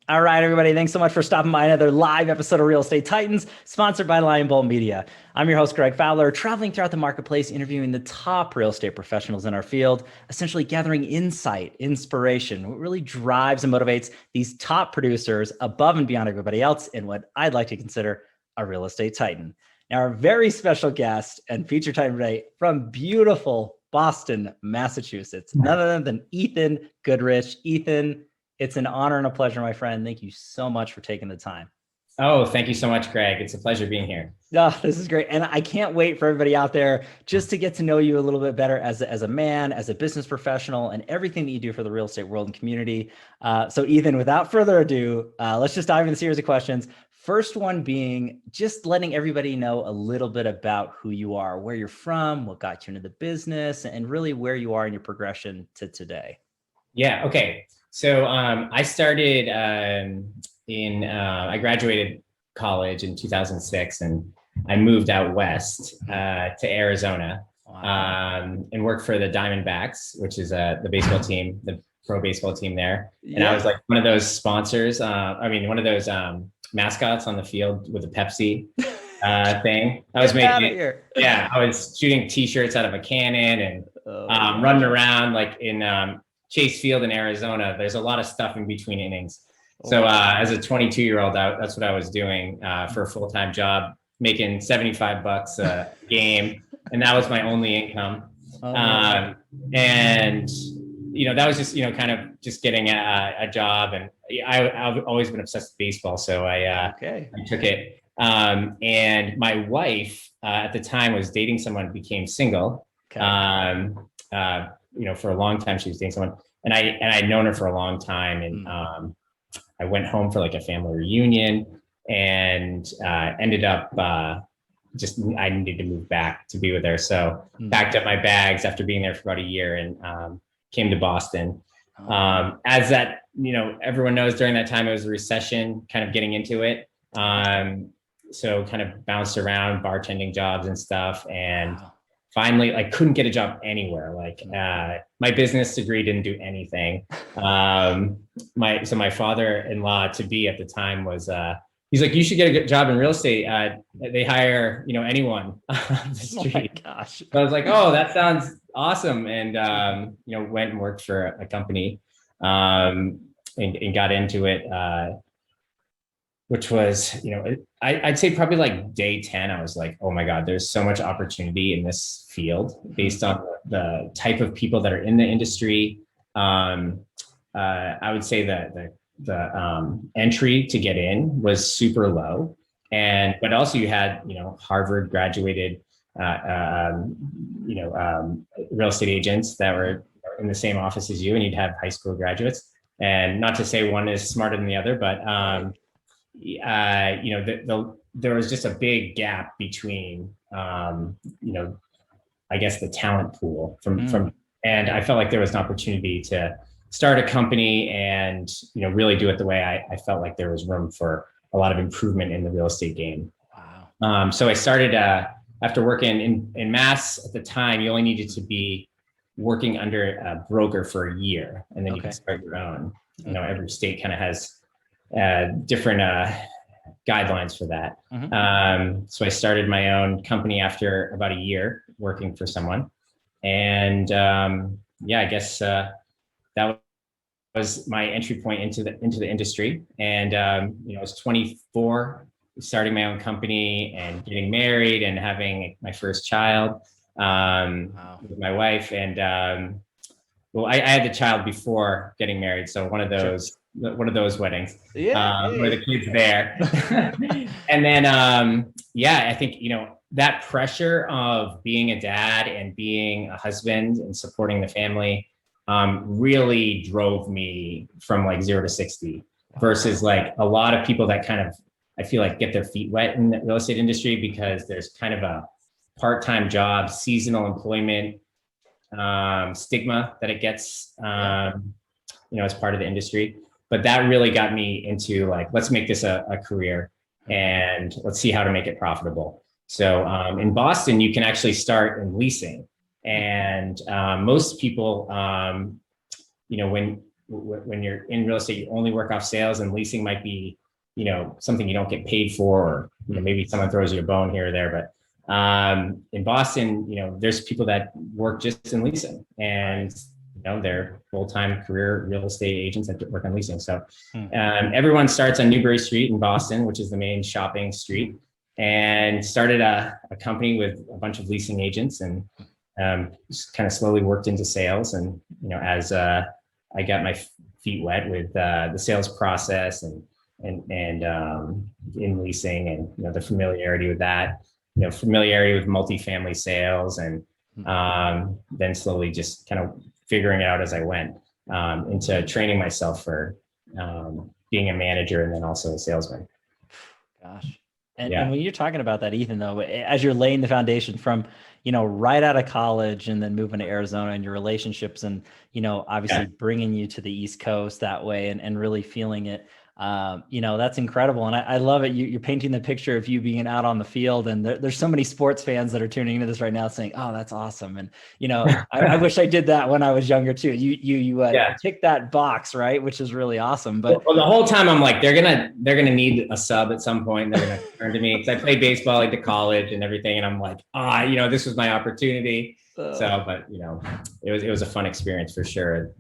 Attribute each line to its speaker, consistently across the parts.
Speaker 1: All right, everybody. Thanks so much for stopping by another live episode of Real Estate Titans, sponsored by Lion Bolt Media. I'm your host, Greg Fowler, traveling throughout the marketplace, interviewing the top real estate professionals in our field, essentially gathering insight, inspiration, what really drives and motivates these top producers above and beyond everybody else in what I'd like to consider a real estate titan. Now, our very special guest and feature titan today from beautiful Boston, Massachusetts, none other than Ethan Goodrich. Ethan, it's an honor and a pleasure, my friend. Thank you so much for taking the time.
Speaker 2: Oh, thank you so much, Greg. It's a pleasure being here.
Speaker 1: Oh, this is great. And I can't wait for everybody out there just to get to know you a little bit better as a man, as a business professional, and everything that you do for the real estate world and community. So Ethan, without further ado, let's just dive into the series of questions. First one being just letting everybody know a little bit about who you are, where you're from, what got you into the business, and really where you are in your progression to today.
Speaker 2: Yeah. Okay. So I started I graduated college in 2006 and I moved out west to Arizona. Wow. And worked for the Diamondbacks, which is the baseball team, the pro baseball team there. Yeah. And I was like one of those sponsors. One of those mascots on the field with a Pepsi thing. I was making, yeah, I was shooting T-shirts out of a cannon and running around like in Chase Field in Arizona. There's a lot of stuff in between innings. So as a 22-year-old, that's what I was doing for a full-time job, making $75 a game. And that was my only income. And, that was just, kind of just getting a job. And I've always been obsessed with baseball. So I took it. And my wife at the time was dating someone who became single. Okay. For a long time, she was dating someone, and I'd known her for a long time. And I went home for like a family reunion and ended up I needed to move back to be with her. So packed up my bags after being there for about a year and came to Boston. As that, everyone knows during that time, it was a recession, kind of getting into it. So kind of bounced around bartending jobs and stuff. And finally, I couldn't get a job anywhere. Like my business degree didn't do anything. My father-in-law to be at the time was, he's like, you should get a good job in real estate. They hire, anyone on the street. Oh my gosh. So I was like, oh, that sounds awesome. And, went and worked for a company and got into it. Which was, I'd say probably like day 10, I was like, oh my God, there's so much opportunity in this field based on the type of people that are in the industry. I would say that the entry to get in was super low. But also you had, Harvard graduated, real estate agents that were in the same office as you, and you'd have high school graduates. And not to say one is smarter than the other, but there was just a big gap between, I guess the talent pool from, and I felt like there was an opportunity to start a company and, really do it the way I felt like there was room for a lot of improvement in the real estate game. Wow. So I started, after working in Mass at the time, you only needed to be working under a broker for a year, and then you can start your own. Every state kind of has different guidelines for that. So I started my own company after about a year working for someone. And I guess that was my entry point into the industry. And I was 24, starting my own company and getting married and having my first child with my wife. And I had the child before getting married. So one of those weddings where the kid's there. And then, I think, that pressure of being a dad and being a husband and supporting the family really drove me from like 0 to 60 versus like a lot of people that kind of, I feel like get their feet wet in the real estate industry because there's kind of a part-time job, seasonal employment stigma that it gets, as part of the industry. But that really got me into like, let's make this a career and let's see how to make it profitable. So in Boston, you can actually start in leasing. And most people, when when you're in real estate, you only work off sales, and leasing might be, something you don't get paid for, or maybe someone throws you a bone here or there. But in Boston, there's people that work just in leasing, and they're full-time career real estate agents that work on leasing. So everyone starts on Newbury Street in Boston, which is the main shopping street, and started a company with a bunch of leasing agents, and just kind of slowly worked into sales. And as I got my feet wet with the sales process and in leasing, and the familiarity with that, familiarity with multifamily sales, and then slowly just kind of figuring it out as I went into training myself for being a manager and then also a salesman.
Speaker 1: Gosh. And when you're talking about that, Ethan, though, as you're laying the foundation from, right out of college and then moving to Arizona, and your relationships, and, obviously bringing you to the East Coast that way, and really feeling it, that's incredible. And I love it. You're painting the picture of you being out on the field, and there's so many sports fans that are tuning into this right now saying, oh, that's awesome. And, I wish I did that when I was younger too. You tick that box, right? Which is really awesome. But
Speaker 2: the whole time I'm like, they're going to need a sub at some point. They're going to turn to me, because I played baseball like to college and everything. And I'm like, this was my opportunity. But it was a fun experience for sure.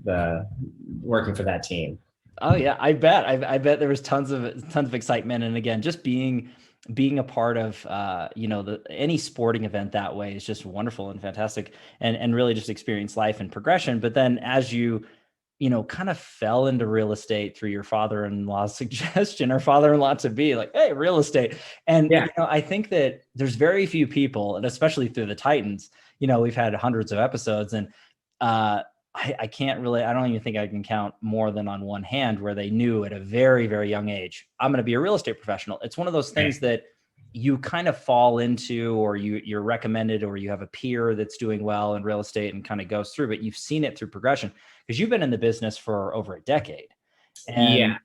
Speaker 2: Working for that team.
Speaker 1: Oh yeah, I bet. I bet there was tons of excitement, and again, just being a part of any sporting event that way is just wonderful and fantastic, and really just experience life and progression. But then as you kind of fell into real estate through your father-in-law's suggestion, or father-in-law to be like, hey, real estate. And I think that there's very few people, and especially through the Titans, we've had hundreds of episodes, and I can't really, I don't even think I can count more than on one hand where they knew at a very, very young age, I'm going to be a real estate professional. It's one of those things that you kind of fall into, or you're recommended, or you have a peer that's doing well in real estate and kind of goes through, but you've seen it through progression, because you've been in the business for over a decade. And,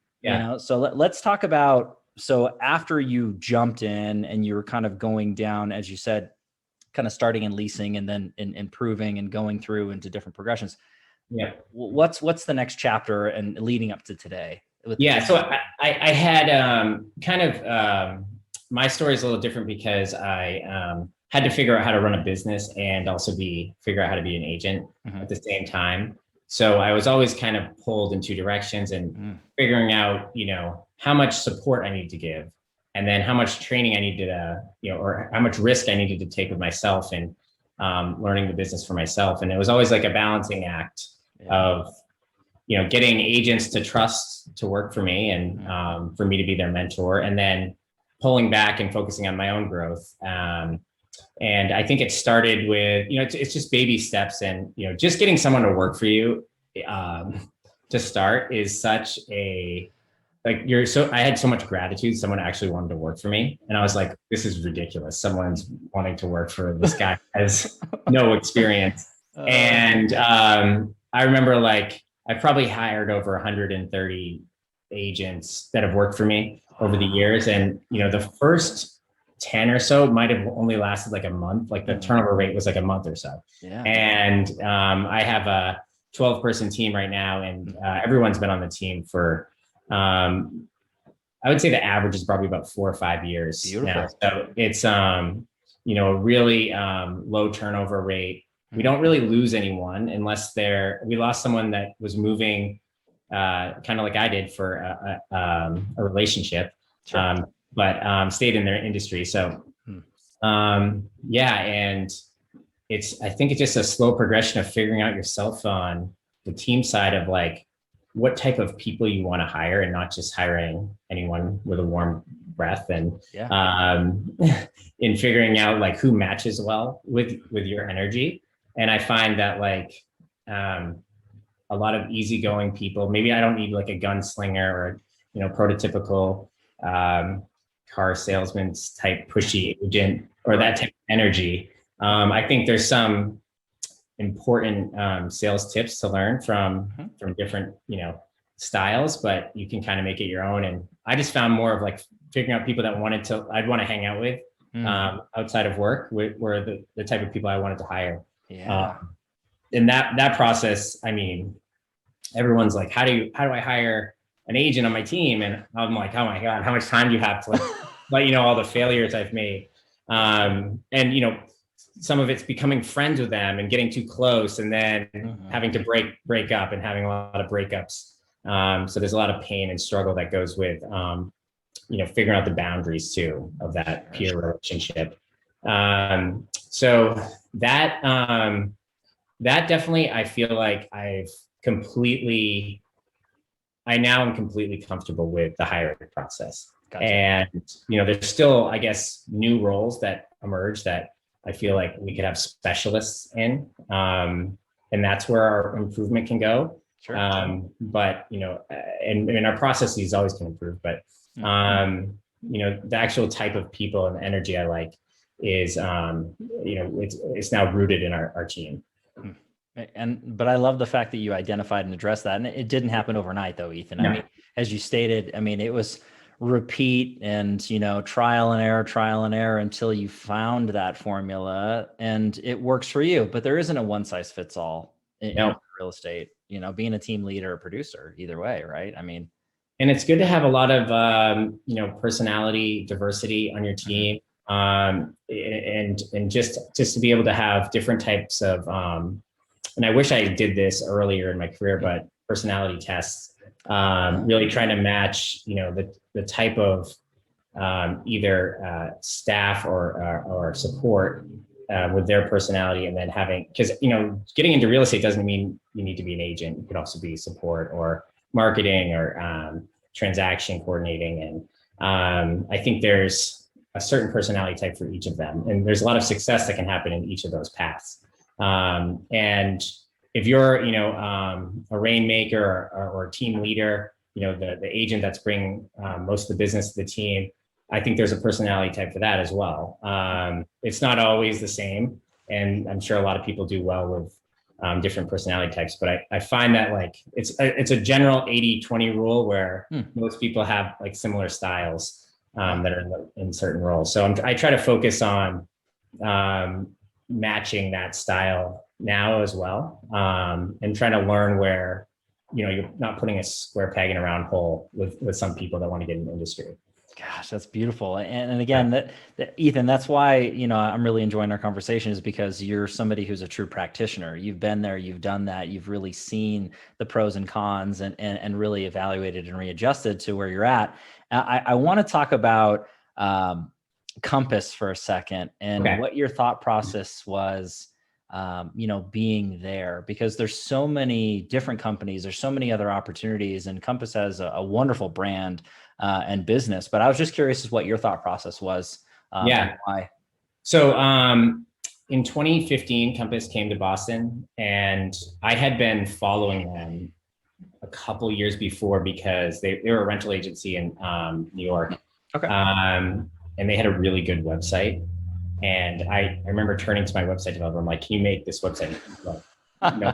Speaker 1: so let's talk about, so after you jumped in and you were kind of going down, as you said, kind of starting in leasing and then improving and going through into different progressions. Yeah. What's the next chapter and leading up to today?
Speaker 2: So I had my story is a little different, because I had to figure out how to run a business and also figure out how to be an agent at the same time. So I was always kind of pulled in two directions, and figuring out, how much support I need to give, and then how much training I needed to, or how much risk I needed to take with myself, and learning the business for myself. And it was always like a balancing act of, getting agents to trust to work for me, and for me to be their mentor, and then pulling back and focusing on my own growth. And I think it started with, it's just baby steps, and, just getting someone to work for you to start is such a, I had so much gratitude. Someone actually wanted to work for me. And I was like, this is ridiculous. Someone's wanting to work for this guy who has no experience. And I remember I probably hired over 130 agents that have worked for me over the years. And, the first 10 or so might have only lasted like a month. Like the turnover rate was like a month or so. Yeah. And I have a 12-person team right now, and everyone's been on the team for, I would say the average is probably about 4 or 5 years. Beautiful. Now. So it's, a really low turnover rate. We don't really lose anyone unless we lost someone that was moving kind of like I did for a relationship, sure. But stayed in their industry. So, and I think it's just a slow progression of figuring out yourself on the team side of what type of people you want to hire, and not just hiring anyone with a warm breath, and in figuring out who matches well with your energy. And I find that a lot of easygoing people, maybe I don't need a gunslinger or, prototypical car salesman type pushy agent or that type of energy. I think there's some important sales tips to learn from different, styles, but you can kind of make it your own. And I just found more of figuring out people that I'd want to hang out with outside of work, were the type of people I wanted to hire. Yeah. And that process, I mean, everyone's like, how do I hire an agent on my team? And I'm like, oh my God, how much time do you have to like let you know all the failures I've made? And some of it's becoming friends with them and getting too close, and then having to break up and having a lot of breakups. So there's a lot of pain and struggle that goes with figuring out the boundaries too of that peer relationship. So that definitely, I feel like I now am completely comfortable with the hiring process. Gotcha. And, there's still, I guess, new roles that emerge that I feel like we could have specialists in. And that's where our improvement can go. Sure. But, and our processes always can improve, but, the actual type of people and energy I like is, it's now rooted in our team.
Speaker 1: But I love the fact that you identified and addressed that. And it didn't happen overnight though, Ethan. No. I mean, as you stated, it was repeat and, trial and error until you found that formula and it works for you. But there isn't a one size fits all in real estate, being a team leader or producer, either way, right?
Speaker 2: And it's good to have a lot of, personality diversity on your team. And just to be able to have different types of, and I wish I did this earlier in my career, but personality tests, really trying to match, the type of either staff or support with their personality, and then because getting into real estate doesn't mean you need to be an agent. You could also be support or marketing or transaction coordinating, and I think there's a certain personality type for each of them, and there's a lot of success that can happen in each of those paths. And if you're, a rainmaker or a team leader, the agent that's bringing most of the business to the team, I think there's a personality type for that as well. It's not always the same, and I'm sure a lot of people do well with different personality types, but I find that like it's a general 80-20 rule where most people have like similar styles that are in certain roles. So I try to focus on matching that style now as well, and trying to learn where you're not putting a square peg in a round hole with some people that want to get in the industry.
Speaker 1: Gosh, that's beautiful. And again, that Ethan, that's why, I'm really enjoying our conversation, is because you're somebody who's a true practitioner. You've been there, you've done that, you've really seen the pros and cons and really evaluated and readjusted to where you're at. I want to talk about Compass for a second and what your thought process was, being there, because there's so many different companies, there's so many other opportunities, and Compass has a wonderful brand and business. But I was just curious as what your thought process was. And why.
Speaker 2: So in 2015, Compass came to Boston, and I had been following them a couple years before because they were a rental agency in New York. Okay. And they had a really good website. And I remember turning to my website developer. I'm like, can you make this website? Like, no.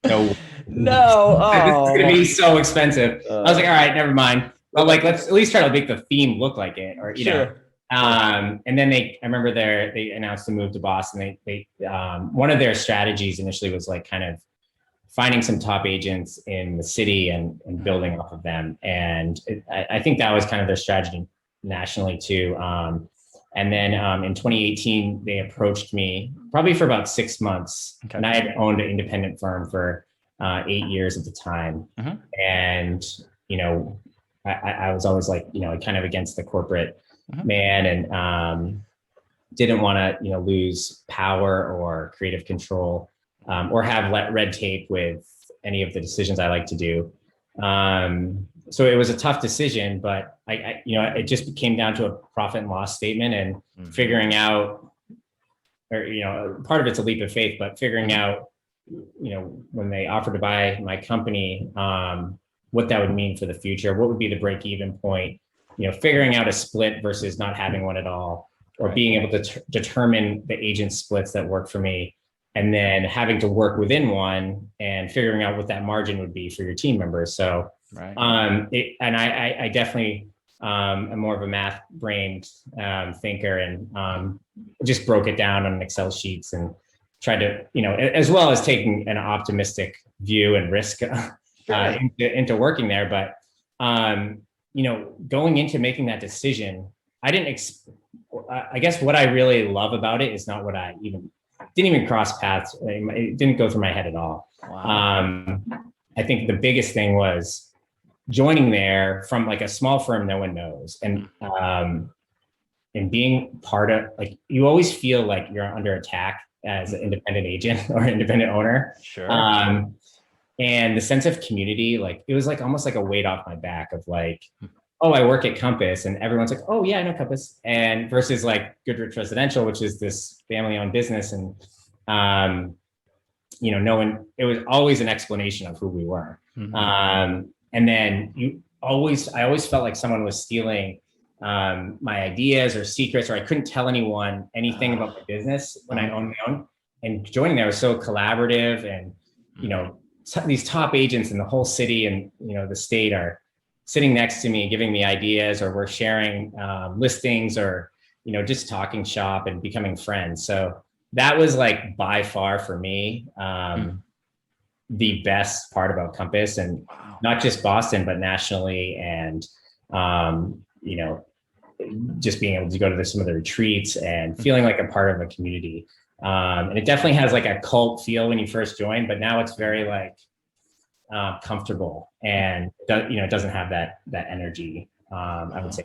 Speaker 1: Oh,
Speaker 2: it's going to be so expensive. I was like, all right, never mind. But like, let's at least try to make the theme look like it, or, know. And then I remember they announced the move to Boston. They one of their strategies initially was like kind of finding some top agents in the city and building off of them. And I think that was kind of their strategy nationally too. And then in 2018, they approached me probably for about 6 months. Okay. And I had owned an independent firm for 8 years at the time. And, I was always like, kind of against the corporate man, and didn't want to, lose power or creative control, or have red tape with any of the decisions I like to do. So it was a tough decision, but it just came down to a profit and loss statement and figuring out, or, part of it's a leap of faith, but figuring out, when they offered to buy my company, what that would mean for the future, what would be the break-even point, figuring out a split versus not having one at all, or being able to determine the agent splits that work for me, and then having to work within one and figuring out what that margin would be for your team members. So, I definitely am more of a math-brained thinker, and just broke it down on Excel sheets and tried to, as well as taking an optimistic view and risk
Speaker 1: Sure.
Speaker 2: into working there. But, going into making that decision, I guess what I really love about it is not what I didn't even cross paths. It didn't go through my head at all.
Speaker 1: Wow.
Speaker 2: I think the biggest thing was joining there from like a small firm no one knows, and being part of, like, you always feel like you're under attack as an independent agent or independent owner.
Speaker 1: Sure.
Speaker 2: And the sense of community, like, it was like almost like a weight off my back of like, oh, I work at Compass, and everyone's like, oh yeah, I know Compass. And versus like Goodrich Residential, which is this family-owned business, and no one, it was always an explanation of who we were. And then I always felt like someone was stealing my ideas or secrets, or I couldn't tell anyone anything about my business when I owned my own. And joining there was so collaborative, and these top agents in the whole city and the state are sitting next to me, giving me ideas, or we're sharing listings, or just talking shop and becoming friends. So that was like by far for me the best part about Compass, and not just Boston, but nationally, and just being able to go to some of the retreats and feeling like a part of a community. And it definitely has like a cult feel when you first join, but now it's very like comfortable, and it doesn't have that energy. I would say.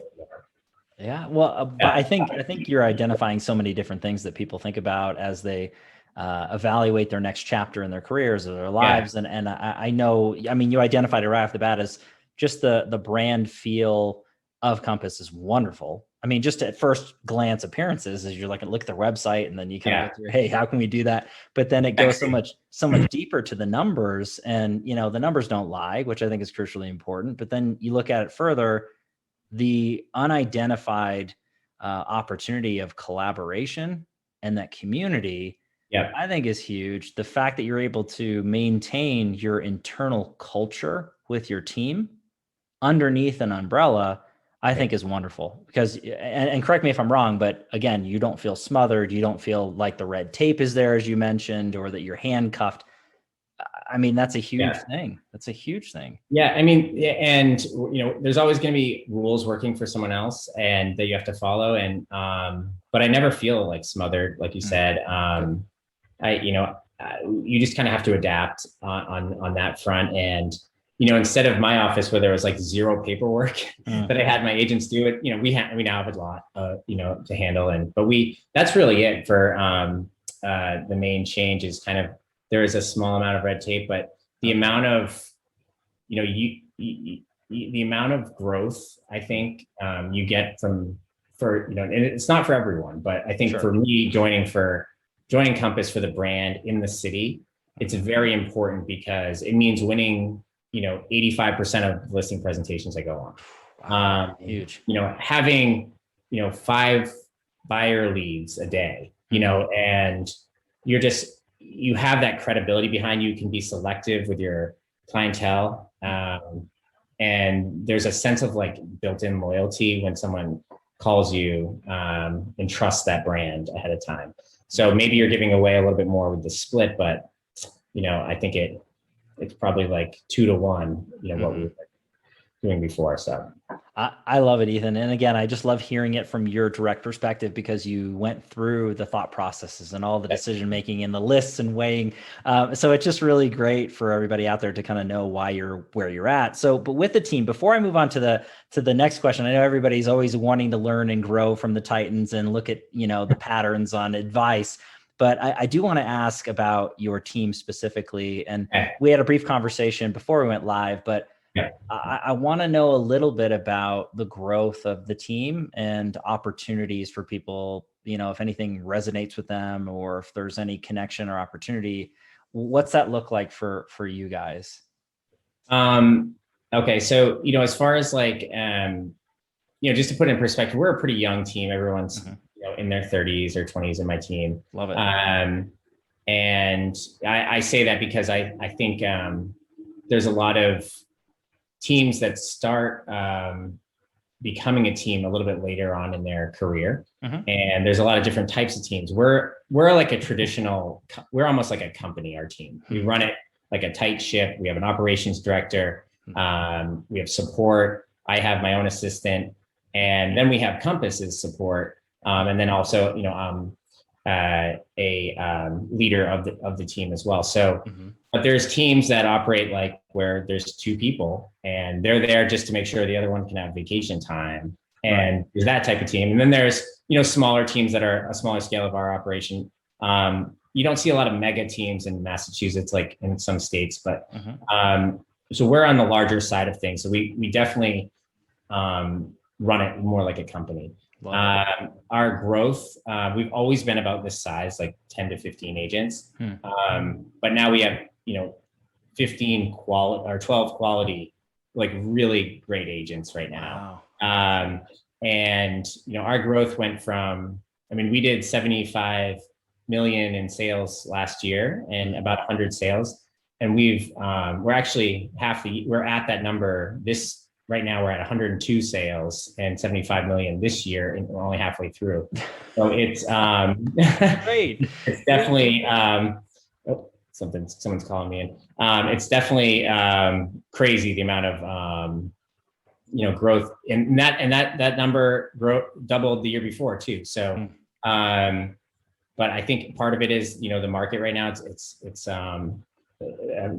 Speaker 1: Yeah, well, but I think you're identifying so many different things that people think about as they evaluate their next chapter in their careers or their lives. And I know, I mean, you identified it right off the bat as just the brand feel of Compass is wonderful. I mean, just at first glance appearances, as you're like, look at their website, and then you kind of go through, hey, how can we do that? But then it goes so much deeper to the numbers, and the numbers don't lie, which I think is crucially important. But then you look at it further, the unidentified opportunity of collaboration and that community, I think is huge. The fact that you're able to maintain your internal culture with your team underneath an umbrella, I think is wonderful, because, and correct me if I'm wrong, but again, you don't feel smothered. You don't feel like the red tape is there, as you mentioned, or that you're handcuffed. I mean, that's a huge thing. That's a huge thing.
Speaker 2: Yeah. I mean, and, there's always going to be rules working for someone else and that you have to follow. And, but I never feel like smothered, like you said. You just kind of have to adapt on that front. And, instead of my office where there was like zero paperwork that I had my agents do it, we now have a lot, to handle. But that's really it for the main change is kind of, there is a small amount of red tape, but the amount of, the amount of growth, I think you get and it's not for everyone, but I think for me joining Compass for the brand in the city, it's very important because it means winning 85% of listing presentations I go on.
Speaker 1: Huge.
Speaker 2: Having 5 buyer leads a day, and you have that credibility behind you. You can be selective with your clientele, and there's a sense of like built-in loyalty when someone calls you and trusts that brand ahead of time. So maybe you're giving away a little bit more with the split, but I think it's probably like 2 to 1, what we were doing before. So
Speaker 1: I love it, Ethan. And again, I just love hearing it from your direct perspective, because you went through the thought processes and all the decision making and the lists and weighing. So it's just really great for everybody out there to kind of know why you're where you're at. So, but with the team, before I move on to the next question, I know everybody's always wanting to learn and grow from the Titans and look at the patterns on advice. But I do want to ask about your team specifically. And we had a brief conversation before we went live, but I want to know a little bit about the growth of the team and opportunities for people, if anything resonates with them, or if there's any connection or opportunity. What's that look like for you guys?
Speaker 2: Okay. So, as far as like, just to put it in perspective, we're a pretty young team. Everyone's, in their 30s or 20s in my team.
Speaker 1: Love it.
Speaker 2: And I say that because I think there's a lot of teams that start becoming a team a little bit later on in their career. And there's a lot of different types of teams. We're like a traditional, we're almost like a company, our team. We run it like a tight ship. We have an operations director. We have support. I have my own assistant, and then we have Compass's support. And then also, a leader of the team as well. So, but there's teams that operate like where there's two people and they're there just to make sure the other one can have vacation time. And there's that type of team. And then there's, smaller teams that are a smaller scale of our operation. You don't see a lot of mega teams in Massachusetts, like in some states, but so we're on the larger side of things. So we definitely run it more like a company. Our growth, we've always been about this size, like 10 to 15 agents. But now we have, 15 quality or 12 quality, like really great agents right now. Wow. And, our growth went from, we did 75 million in sales last year and about 100 sales. And we're actually we're at that number right now we're at 102 sales and 75 million this year, and we're only halfway through. So it's
Speaker 1: great.
Speaker 2: It's definitely someone's calling me in. It's definitely crazy the amount of growth, and that number doubled the year before too. So but I think part of it is the market right now. It's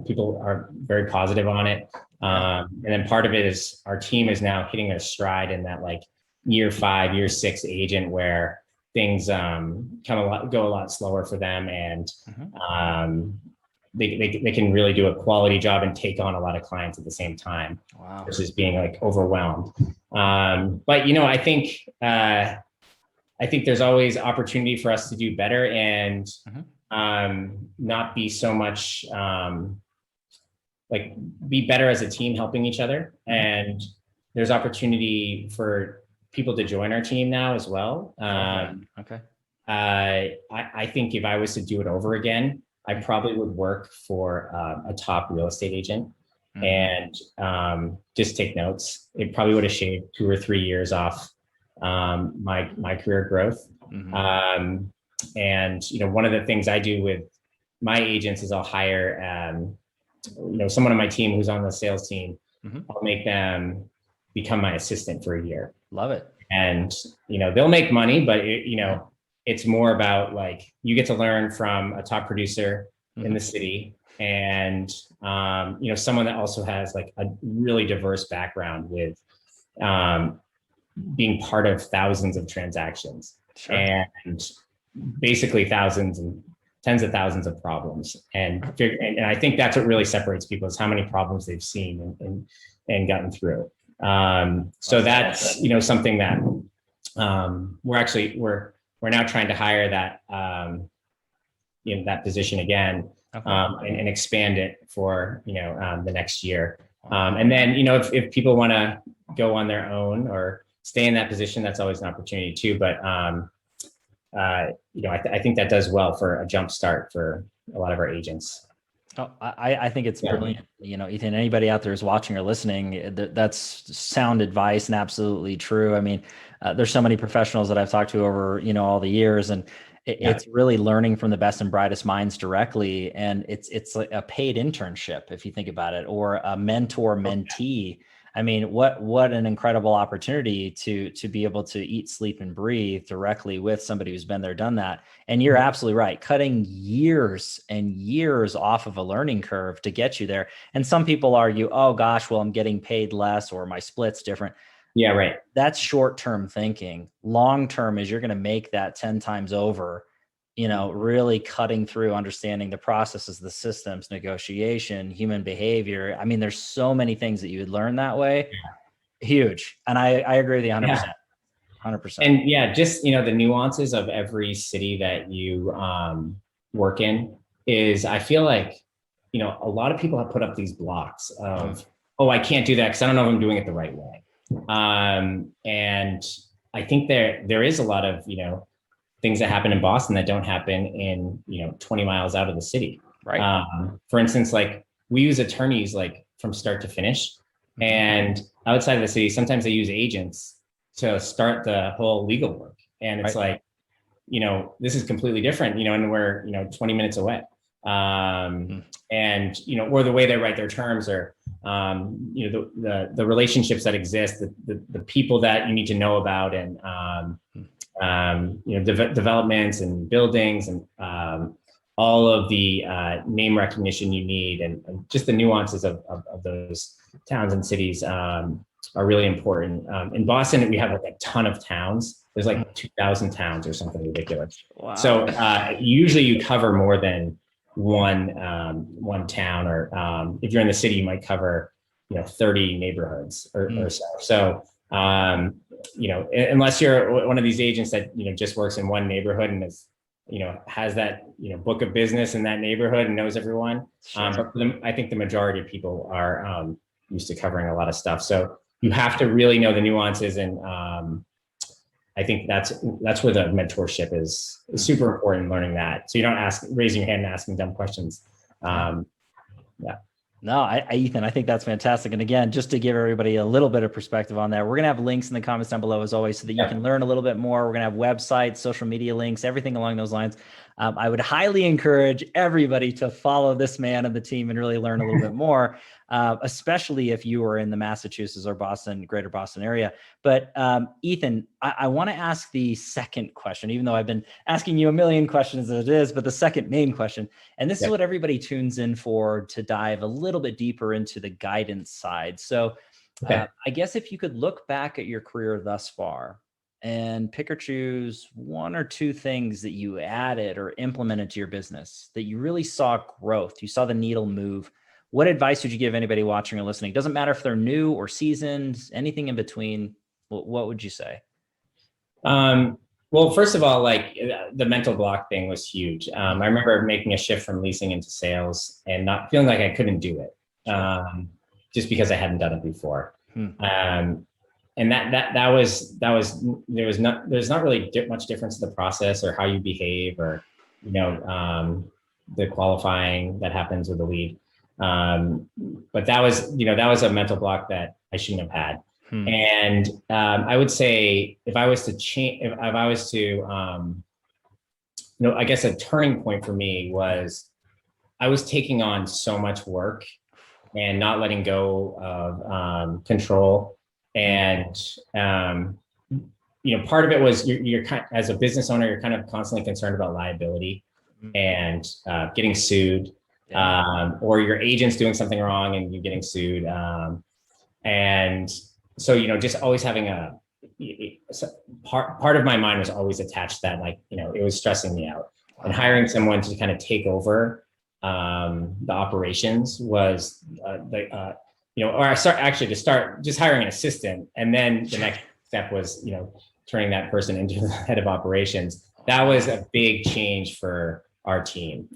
Speaker 2: people are very positive on it. And then part of it is our team is now hitting a stride in that like year 5, year 6 agent where things go a lot slower for them, and they can really do a quality job and take on a lot of clients at the same time. Wow. Versus being like overwhelmed. But I think there's always opportunity for us to do better and not be so much be better as a team helping each other. And there's opportunity for people to join our team now as well. Okay. I think if I was to do it over again, I probably would work for a top real estate agent and just take notes. It probably would have shaved 2 or 3 years off my career growth. And one of the things I do with my agents is I'll hire someone on my team who's on the sales team. I'll make them become my assistant for a year.
Speaker 1: Love it.
Speaker 2: And they'll make money, but it's more about like you get to learn from a top producer in the city, and someone that also has like a really diverse background with being part of thousands of transactions. Sure. And basically thousands and tens of thousands of problems. And I think that's what really separates people is how many problems they've seen and gotten through. So that's, something that we're now trying to hire that, that position again, and expand it for, the next year. And then, if people want to go on their own or stay in that position, that's always an opportunity too. But, I think that does well for a jump start for a lot of our agents.
Speaker 1: Oh, I think it's brilliant. Ethan, anybody out there who's watching or listening, that's sound advice and absolutely true. I mean, there's so many professionals that I've talked to over, all the years, and it's really learning from the best and brightest minds directly. And it's like a paid internship, if you think about it, or a mentor mentee. I mean, what an incredible opportunity to be able to eat, sleep, and breathe directly with somebody who's been there, done that. And you're absolutely right. Cutting years and years off of a learning curve to get you there. And some people argue, oh gosh, well, I'm getting paid less or my split's different.
Speaker 2: Yeah, right.
Speaker 1: That's short-term thinking. Long-term is you're going to make that 10 times over, really cutting through, understanding the processes, the systems, negotiation, human behavior. I mean, there's so many things that you would learn that way. Yeah. Huge. And I agree with you 100%.
Speaker 2: Yeah.
Speaker 1: 100%.
Speaker 2: And just, the nuances of every city that you work in is, I feel like, a lot of people have put up these blocks of, oh, I can't do that because I don't know if I'm doing it the right way. And I think there is a lot of, things that happen in Boston that don't happen in, 20 miles out of the city. Right. For instance, like we use attorneys like from start to finish, and outside of the city, sometimes they use agents to start the whole legal work. And it's like, this is completely different, and we're, 20 minutes away. and, or the way they write their terms, or, the relationships that exist, the people that you need to know about, and, developments and buildings, and all of the name recognition you need, and just the nuances of those towns and cities are really important. In Boston, we have like a ton of towns. There's like 2,000 towns or something ridiculous. Wow. So usually you cover more than one town, or if you're in the city, you might cover 30 neighborhoods or so. So unless you're one of these agents that just works in one neighborhood and is has that book of business in that neighborhood and knows everyone. Sure. But for them, I think the majority of people are used to covering a lot of stuff. So you have to really know the nuances, and I think that's where the mentorship is super important. Learning that, so you don't raising your hand and asking dumb questions. Yeah.
Speaker 1: No, Ethan, I think that's fantastic. And again, just to give everybody a little bit of perspective on that, we're going to have links in the comments down below as always, so that you can learn a little bit more. We're going to have websites, social media links, everything along those lines. I would highly encourage everybody to follow this man and the team and really learn a little bit more, especially if you are in the Massachusetts or greater Boston area. But Ethan, I want to ask the second question, even though I've been asking you a million questions as it is, but the second main question, and this is what everybody tunes in for, to dive a little bit deeper into the guidance side. So I guess if you could look back at your career thus far and pick or choose one or two things that you added or implemented to your business that you really saw growth, you saw the needle move, what advice would you give anybody watching or listening? Doesn't matter if they're new or seasoned, anything in between. What would you say?
Speaker 2: Well, first of all, like the mental block thing was huge. I remember making a shift from leasing into sales and not feeling like I couldn't do it, just because I hadn't done it before. And there's not really much difference in the process or how you behave, or the qualifying that happens with the lead. But that was a mental block that I shouldn't have had. And I would say if I was to I guess a turning point for me was I was taking on so much work and not letting go of control. And part of it was you're as a business owner, you're kind of constantly concerned about liability and getting sued, or your agent's doing something wrong and you're getting sued. And so, just always having part of my mind was always attached to that, like, it was stressing me out. And hiring someone to kind of take over the operations was to start just hiring an assistant. And then the next step was, turning that person into the head of operations. That was a big change for our team,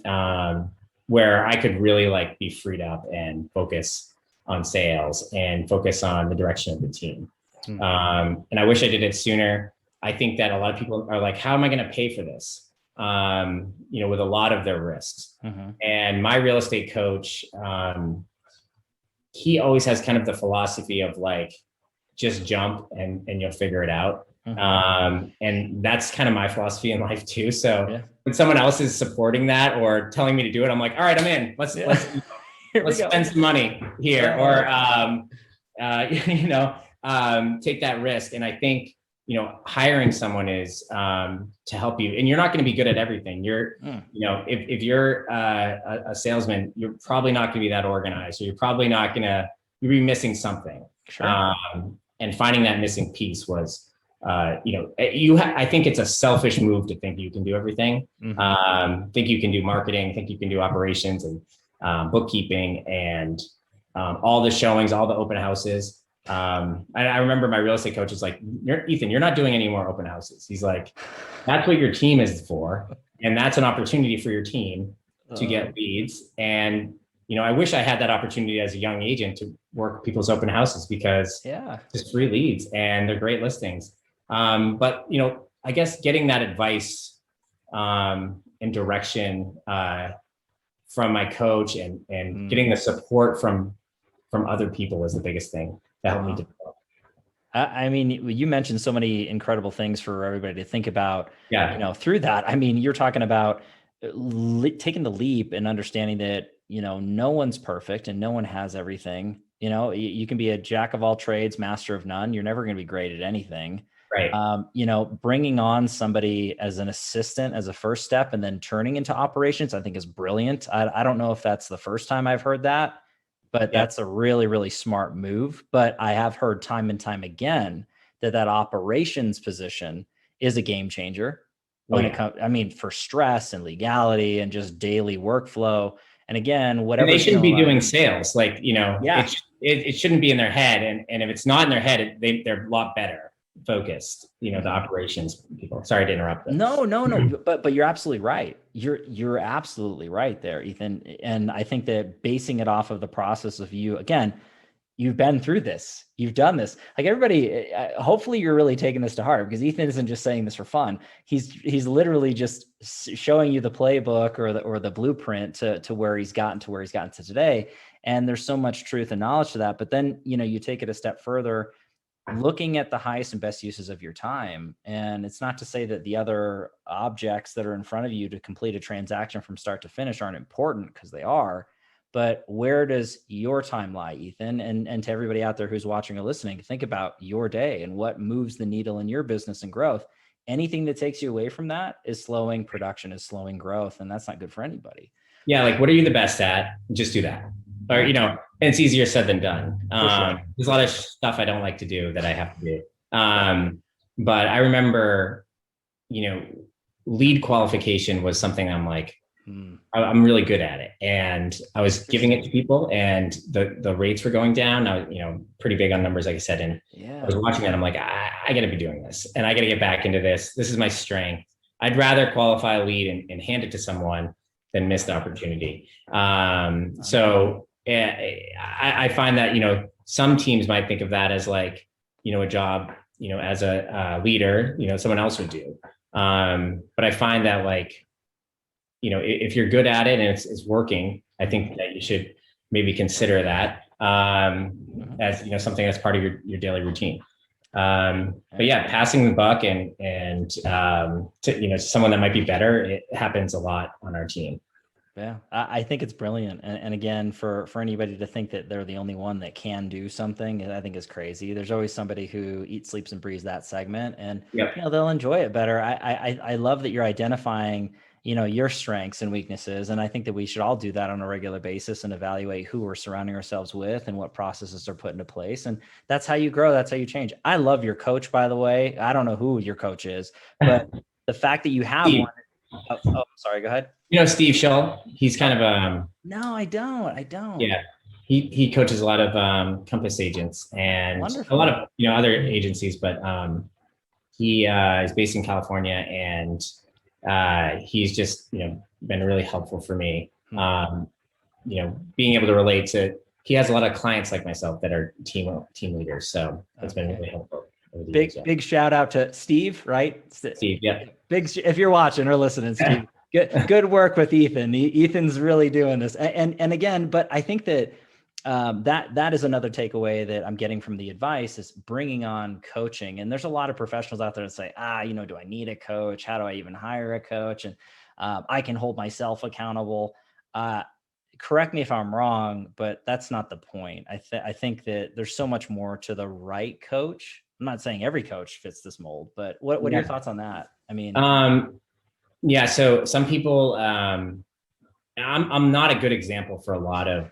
Speaker 2: where I could really be freed up and focus on sales and focus on the direction of the team. And I wish I did it sooner. I think that a lot of people are like, how am I going to pay for this? With a lot of their risks. And my real estate coach, he always has kind of the philosophy of just jump and you'll figure it out. And that's kind of my philosophy in life too. So when someone else is supporting that or telling me to do it, I'm like, all right, I'm in. Let's spend some money here, or take that risk. And I think hiring someone is to help you, and you're not going to be good at everything. If you're a salesman, you're probably not going to be that organized, or you'll be missing something. Sure. And finding that missing piece was, I think it's a selfish move to think you can do everything. Think you can do marketing, think you can do operations and bookkeeping and all the showings, all the open houses. I remember my real estate coach is like, Ethan, you're not doing any more open houses. He's like, that's what your team is for. And that's an opportunity for your team to get leads. And, I wish I had that opportunity as a young agent to work people's open houses, because just free leads and they're great listings. But, I guess getting that advice and direction from my coach and getting the support from other people was the biggest thing that helped me develop.
Speaker 1: I mean, you mentioned so many incredible things for everybody to think about, through that. I mean, you're talking about taking the leap and understanding that, no one's perfect and no one has everything. You can be a jack of all trades, master of none. You're never going to be great at anything.
Speaker 2: Right.
Speaker 1: Bringing on somebody as an assistant as a first step and then turning into operations, I think is brilliant. I don't know if that's the first time I've heard that, but that's a really, really smart move. But I have heard time and time again that operations position is a game changer when it comes, for stress and legality and just daily workflow. And again, whatever.
Speaker 2: And they shouldn't be doing sales.
Speaker 1: Yeah.
Speaker 2: It shouldn't be in their head. And if it's not in their head, they're a lot better focused, the operations people. Sorry to interrupt them.
Speaker 1: No. But you're absolutely right. You're absolutely right there, Ethan. And I think that basing it off of the process of you've been through this, you've done this. Like everybody, hopefully you're really taking this to heart, because Ethan isn't just saying this for fun. He's literally just showing you the playbook or the blueprint to where he's gotten to today. And there's so much truth and knowledge to that. But then, you take it a step further, looking at the highest and best uses of your time. And it's not to say that the other objects that are in front of you to complete a transaction from start to finish aren't important, because they are. But where does your time lie, Ethan? And to everybody out there who's watching or listening, think about your day and what moves the needle in your business and growth. Anything that takes you away from that is slowing production, is slowing growth. And that's not good for anybody.
Speaker 2: Yeah. Like, what are you the best at? Just do that. Or, and it's easier said than done.
Speaker 1: Sure.
Speaker 2: There's a lot of stuff I don't like to do that I have to do. But I remember, lead qualification was something I'm like, I'm really good at it. And I was giving it to people, and the rates were going down. I was, pretty big on numbers, like I said. And I was watching it. I'm like, I got to be doing this, and I got to get back into this. This is my strength. I'd rather qualify a lead and hand it to someone than miss the opportunity. So I find that, some teams might think of that as like, a job, as a leader, someone else would do. But I find that, like, if you're good at it and it's working, I think that you should maybe consider that as, something that's part of your daily routine. But yeah, passing the buck and to, someone that might be better, it happens a lot on our team.
Speaker 1: Yeah, I think it's brilliant. And again, for anybody to think that they're the only one that can do something, I think is crazy. There's always somebody who eats, sleeps, and breathes that segment, and they'll enjoy it better. I love that you're identifying, your strengths and weaknesses. And I think that we should all do that on a regular basis and evaluate who we're surrounding ourselves with and what processes are put into place. And that's how you grow. That's how you change. I love your coach, by the way. I don't know who your coach is, but the fact that you have
Speaker 2: Steve.
Speaker 1: one. Oh, sorry. Go ahead.
Speaker 2: Steve Shull, he's kind of
Speaker 1: no, I don't.
Speaker 2: Yeah. He coaches a lot of Compass agents and
Speaker 1: Wonderful.
Speaker 2: A lot of, other agencies, but he is based in California, and he's just, been really helpful for me. Being able to relate to, he has a lot of clients like myself that are team leaders. So it's been really helpful.
Speaker 1: Big shout out to Steve, right?
Speaker 2: Steve, yeah.
Speaker 1: If you're watching or listening, Steve, good work with Ethan. Ethan's really doing this. And again, but I think that that is another takeaway that I'm getting from the advice, is bringing on coaching. And there's a lot of professionals out there that say, do I need a coach? How do I even hire a coach? And I can hold myself accountable. Correct me if I'm wrong, but that's not the point. I think that there's so much more to the right coach. I'm not saying every coach fits this mold, but what are your thoughts on that? I mean,
Speaker 2: yeah. So some people, I'm not a good example for a lot of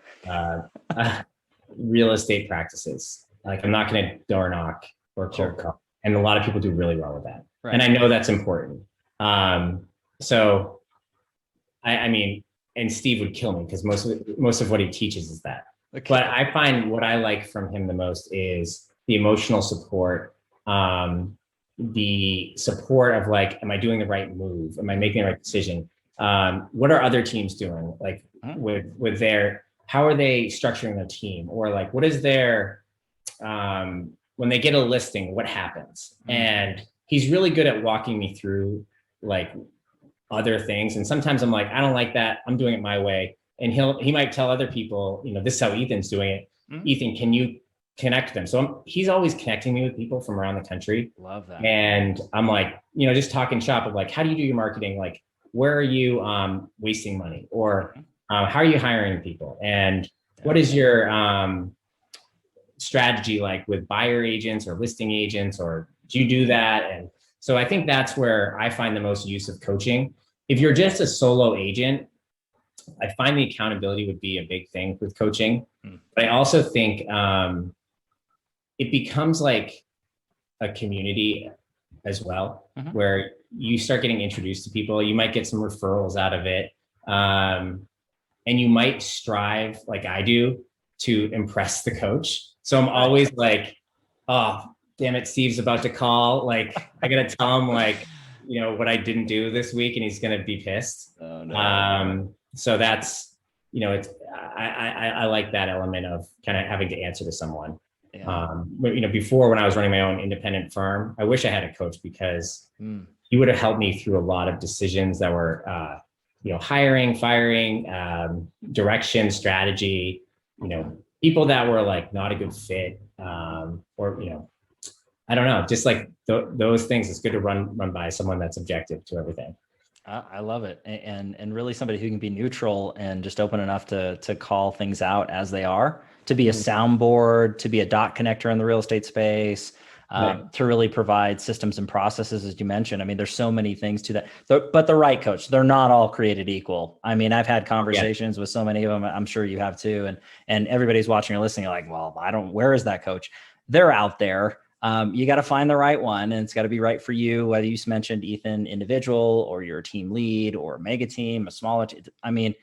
Speaker 2: real estate practices. Like, I'm not going to door knock or cold call, and a lot of people do really well with that. Right. And I know that's important. So I mean, and Steve would kill me because most of what he teaches is that. Okay. But I find what I like from him the most is the emotional support, the support of like, am I doing the right move? Am I making the right decision? What are other teams doing? Like with their, how are they structuring their team? Or like, what is their, when they get a listing, what happens? And he's really good at walking me through like other things. And sometimes I'm like, I don't like that. I'm doing it my way. And he might tell other people, this is how Ethan's doing it. Ethan, can you connect them? So he's always connecting me with people from around the country.
Speaker 1: Love that.
Speaker 2: And I'm like, just talking shop of like, how do you do your marketing? Like, where are you wasting money, or how are you hiring people, and what is your strategy like with buyer agents or listing agents, or do you do that? And so I think that's where I find the most use of coaching. If you're just a solo agent, I find the accountability would be a big thing with coaching. But I also think it becomes like a community as well, where you start getting introduced to people. You might get some referrals out of it. And you might strive, like I do, to impress the coach. So I'm always like, oh, damn it, Steve's about to call. Like, I got to tell him, like, you know, what I didn't do this week, and he's going to be pissed. Oh, no. So that's, you know, it's, I like that element of kind of having to answer to someone. Yeah. But, you know, before, when I was running my own independent firm, I wish I had a coach, because he would have helped me through a lot of decisions that were, you know, hiring, firing, direction, strategy, you know, people that were like not a good fit, or, you know, I don't know, just like those things. It's good to run by someone that's objective to everything.
Speaker 1: I love it. And really somebody who can be neutral and just open enough to call things out as they are, to be a soundboard, to be a dot connector in the real estate space, right. To really provide systems and processes, as you mentioned. I mean, there's so many things to that, but the right coach, they're not all created equal. I mean, I've had conversations with so many of them. I'm sure you have too. And everybody's watching or listening, like, well, where is that coach? They're out there. You got to find the right one, and it's got to be right for you. Whether you mentioned Ethan individual, or you're a team lead, or a mega team, a smaller team. I mean,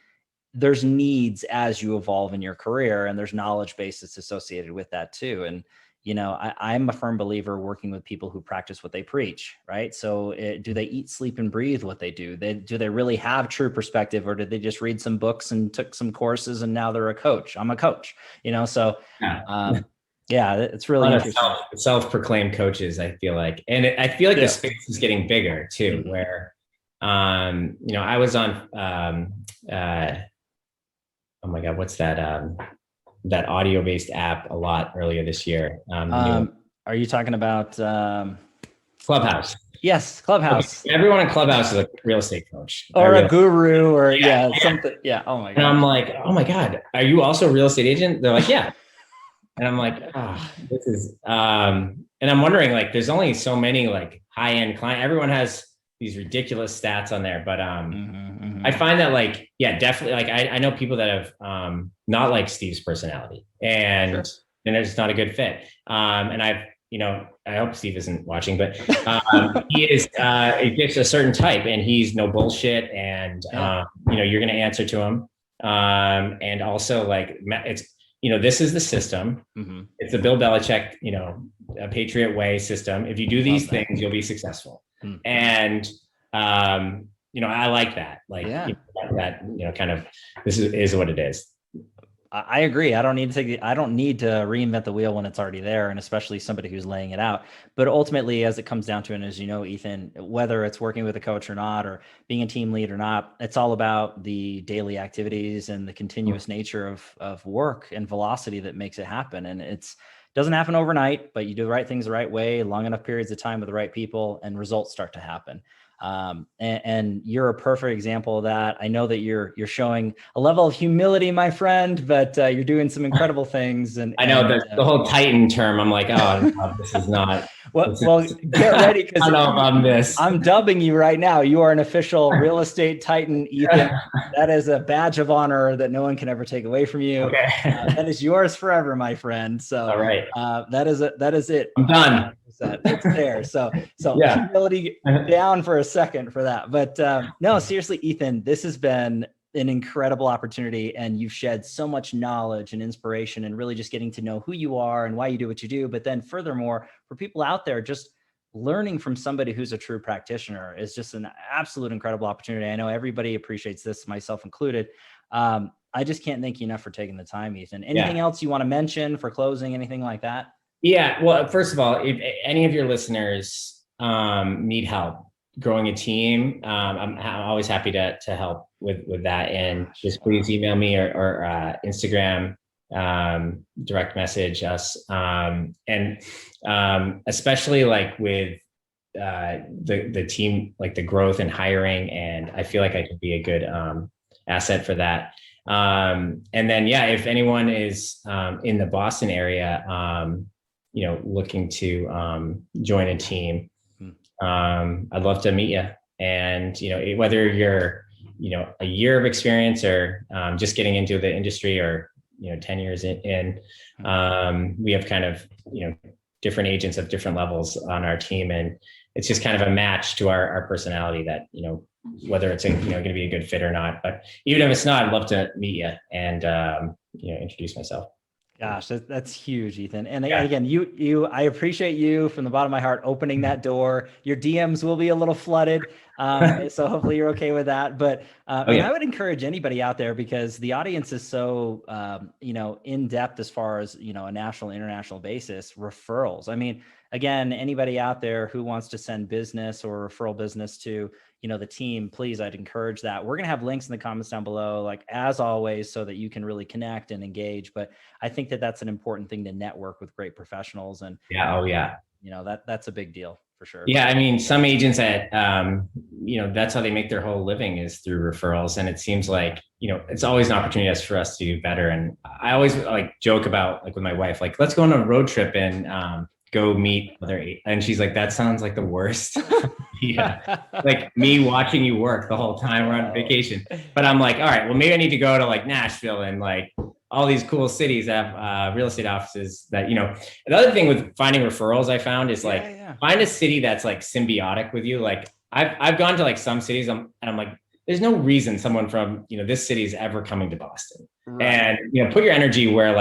Speaker 1: there's needs as you evolve in your career, and there's knowledge bases associated with that too. And, you know, I'm a firm believer working with people who practice what they preach, right? So do they eat, sleep, and breathe what they do? Do they really have true perspective, or did they just read some books and took some courses and now they're a coach? I'm a coach, you know? So, yeah, it's really interesting.
Speaker 2: Self-proclaimed coaches, I feel like. And I feel like the space is getting bigger too, where, you know, I was on, oh my God, what's that? That audio-based app a lot earlier this year.
Speaker 1: Are you talking about
Speaker 2: Clubhouse?
Speaker 1: Yes, Clubhouse.
Speaker 2: Okay. Everyone in Clubhouse is a real estate coach.
Speaker 1: Or a guru, or something. Yeah. Oh my God.
Speaker 2: And I'm like, oh my God, are you also a real estate agent? They're like, yeah. And I'm like, this is, and I'm wondering, like, there's only so many like high-end client. Everyone has these ridiculous stats on there, but I find that, like, yeah, definitely, like I know people that have not like Steve's personality, and it's not a good fit. And I've, you know, I hope Steve isn't watching, but he is just a certain type, and he's no bullshit, and you know, you're going to answer to him, and also, like, it's, you know, this is the system. It's a Bill Belichick, you know, a Patriot way system. If you do these things, you'll be successful. And, you know, I like that. Like, you know, kind of, this is what it is.
Speaker 1: I agree. I don't need to reinvent the wheel when it's already there, and especially somebody who's laying it out. But ultimately, as it comes down to it, and as you know, Ethan, whether it's working with a coach or not, or being a team lead or not, it's all about the daily activities and the continuous nature of work and velocity that makes it happen. And doesn't happen overnight, but you do the right things the right way, long enough periods of time with the right people, and results start to happen. And you're a perfect example of that. I know that you're showing a level of humility, my friend, but you're doing some incredible things. And
Speaker 2: I know the whole Titan term. I'm like, oh, no, this is not.
Speaker 1: Well, get ready, because
Speaker 2: I know I'm this.
Speaker 1: I'm dubbing you right now. You are an official real estate Titan, Ethan. That is a badge of honor that no one can ever take away from you.
Speaker 2: Okay.
Speaker 1: That is yours forever, my friend. So,
Speaker 2: all right.
Speaker 1: That is it.
Speaker 2: I'm done.
Speaker 1: It's there. So humility down for a second for that. But no, seriously, Ethan, this has been an incredible opportunity, and you've shed so much knowledge and inspiration, and really just getting to know who you are and why you do what you do. But then furthermore, for people out there, just learning from somebody who's a true practitioner is just an absolute incredible opportunity. I know everybody appreciates this, myself included. I just can't thank you enough for taking the time, Ethan. Anything else you want to mention for closing, anything like that?
Speaker 2: Yeah. Well, first of all, if any of your listeners need help growing a team, I'm always happy to help with that. And just please email me or Instagram, direct message us. And especially like with the team, like the growth and hiring, and I feel like I could be a good asset for that. And then, yeah, if anyone is in the Boston area, looking to join a team, I'd love to meet you. And, whether you're, a year of experience or just getting into the industry, or, 10 years in, we have kind of, different agents of different levels on our team. And it's just kind of a match to our personality that, whether it's going to be a good fit or not. But even if it's not, I'd love to meet you and introduce myself.
Speaker 1: Gosh, that's huge, Ethan. And again, I appreciate you from the bottom of my heart opening that door. Your DMs will be a little flooded, so hopefully you're okay with that. But and I would encourage anybody out there, because the audience is so in depth as far as a national, international basis. Referrals. I mean, again, anybody out there who wants to send business or referral business to the team, please, I'd encourage that. We're going to have links in the comments down below, like as always, so that you can really connect and engage. But I think that that's an important thing, to network with great professionals. And that's a big deal for sure.
Speaker 2: Yeah. I mean, some agents that, that's how they make their whole living, is through referrals. And it seems like, it's always an opportunity for us to do better. And I always joke about, with my wife, let's go on a road trip and, go meet other, and she's like, that sounds like the worst. Yeah. Like me watching you work the whole time we're on vacation. But I'm like, all right, well, maybe I need to go to Nashville and all these cool cities that have real estate offices that, another thing with finding referrals I found is find a city that's symbiotic with you. I've gone to some cities and I'm like, there's no reason someone from, this city is ever coming to Boston. Right. And, put your energy where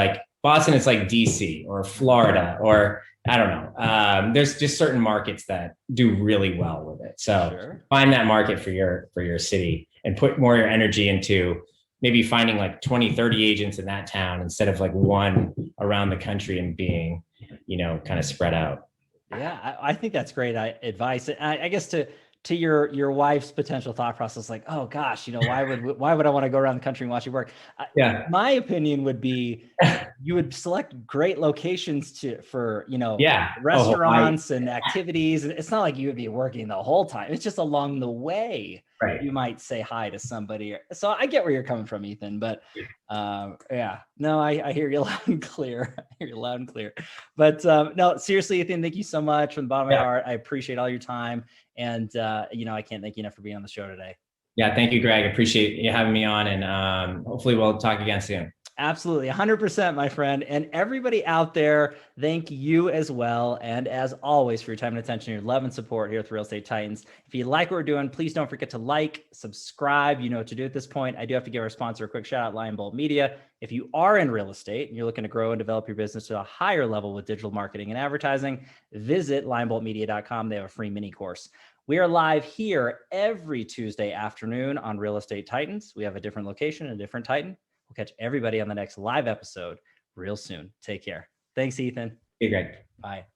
Speaker 2: Boston is DC or Florida, or I don't know. There's just certain markets that do really well with it. So find that market for your city and put more of your energy into maybe finding 20, 30 agents in that town instead of one around the country, and being, kind of spread out.
Speaker 1: Yeah, I think that's great advice. I guess to your wife's potential thought process, oh gosh, why would I want to go around the country and watch you work? My opinion would be, you would select great locations for restaurants and activities. And it's not like you would be working the whole time. It's just along the way, you might say hi to somebody. So I get where you're coming from, Ethan, but I hear you loud and clear. But no, seriously, Ethan, thank you so much from the bottom of my heart. I appreciate all your time. And, I can't thank you enough for being on the show today.
Speaker 2: Yeah. Thank you, Greg. Appreciate you having me on, and hopefully we'll talk again soon.
Speaker 1: Absolutely. 100%, my friend. And everybody out there, thank you as well. And as always, for your time and attention, your love and support here at the Real Estate Titans. If you like what we're doing, please don't forget to subscribe. You know what to do at this point. I do have to give our sponsor a quick shout out, Lion Bolt Media. If you are in real estate and you're looking to grow and develop your business to a higher level with digital marketing and advertising, visit lionboltmedia.com. They have a free mini course. We are live here every Tuesday afternoon on Real Estate Titans. We have a different location, a different Titan. We'll catch everybody on the next live episode real soon. Take care. Thanks, Ethan.
Speaker 2: Hey, Greg.
Speaker 1: Bye.